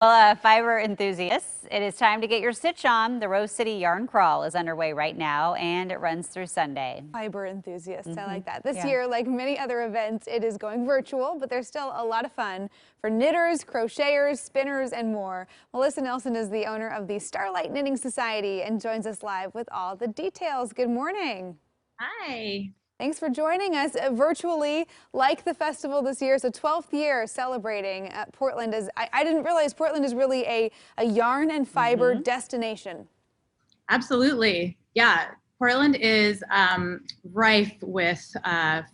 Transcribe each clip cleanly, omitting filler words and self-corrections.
Well, fiber enthusiasts, it is time to get your stitch on. The Rose City Yarn Crawl is underway right now, and it runs through Sunday. Fiber enthusiasts, I like that. This Yeah. year, like many other events, it is going virtual, but there's still a lot of fun for knitters, crocheters, spinners, and more. Melissa Nelson is the owner of the Starlight Knitting Society and joins us live with all the details. Good morning. Hi. Thanks for joining us virtually, like the festival this year. So 12th year celebrating Portland. I didn't realize Portland is really a yarn and fiber destination. Absolutely. Yeah. Portland is rife with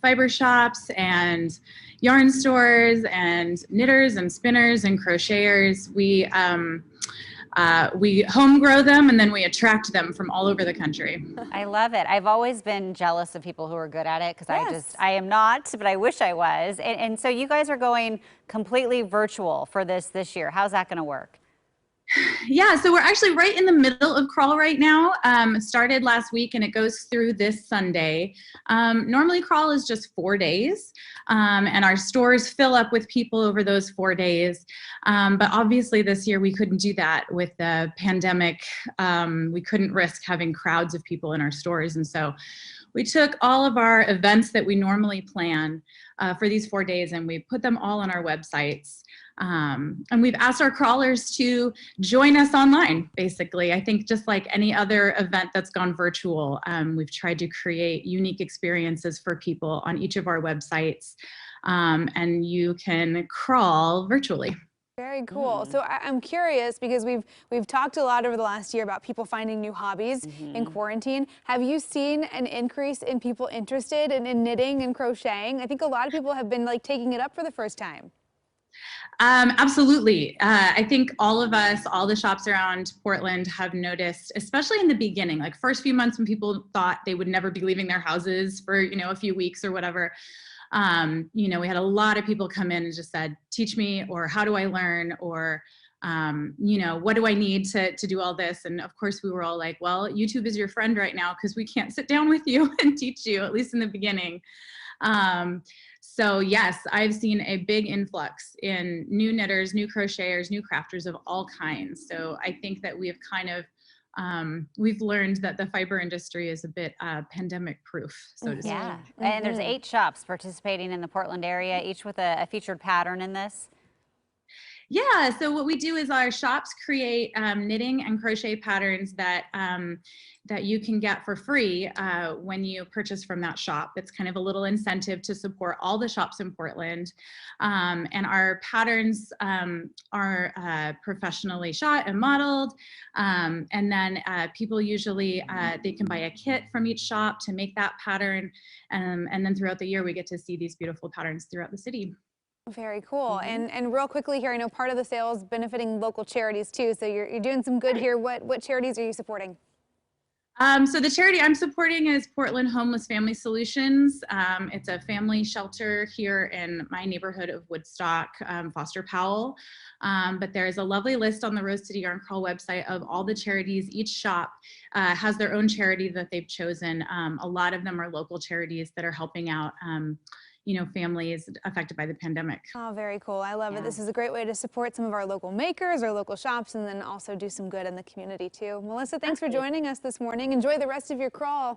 fiber shops and yarn stores and knitters and spinners and crocheters. We home grow them and then we attract them from all over the country. I love it. I've always been jealous of people who are good at it because I am not, but I wish I was. And so you guys are going completely virtual for this year. How's that going to work? Yeah, so we're actually right in the middle of crawl right now. It started last week and it goes through this Sunday. Normally crawl is just 4 days, and our stores fill up with people over those 4 days. But obviously this year we couldn't do that with the pandemic. We couldn't risk having crowds of people in our stores, and so we took all of our events that we normally plan for these 4 days and we put them all on our websites. And we've asked our crawlers to join us online, basically. I think just like any other event that's gone virtual, we've tried to create unique experiences for people on each of our websites, and you can crawl virtually. Very cool. So I'm curious because we've talked a lot over the last year about people finding new hobbies in quarantine. Have you seen an increase in people interested in knitting and crocheting? I think a lot of people have been like taking it up for the first time. Absolutely. I think all of us, all the shops around Portland have noticed, especially in the beginning, like first few months when people thought they would never be leaving their houses for, a few weeks or whatever. We had a lot of people come in and just said, teach me, or how do I learn, or, what do I need to do all this? And of course we were all like, well, YouTube is your friend right now because we can't sit down with you and teach you, at least in the beginning. So yes, I've seen a big influx in new knitters, new crocheters, new crafters of all kinds. So I think that we have kind of, we've learned that the fiber industry is a bit pandemic proof, so to speak. Yeah, and there's 8 shops participating in the Portland area, each with a featured pattern in this. Yeah, so what we do is our shops create knitting and crochet patterns that that you can get for free when you purchase from that shop. It's kind of a little incentive to support all the shops in Portland. And our patterns are professionally shot and modeled. And then people usually, they can buy a kit from each shop to make that pattern. And then throughout the year, we get to see these beautiful patterns throughout the city. Very cool. And real quickly here, I know part of the sale is benefiting local charities too. So you're doing some good here. What charities are you supporting? So the charity I'm supporting is Portland Homeless Family Solutions. It's a family shelter here in my neighborhood of Woodstock, Foster Powell. But there's a lovely list on the Rose City Yarn Crawl website of all the charities. Each shop has their own charity that they've chosen. A lot of them are local charities that are helping out families affected by the pandemic. Oh, very cool. I love it. This is a great way to support some of our local makers or local shops and then also do some good in the community too. Melissa, thanks for joining us this morning. Enjoy the rest of your crawl.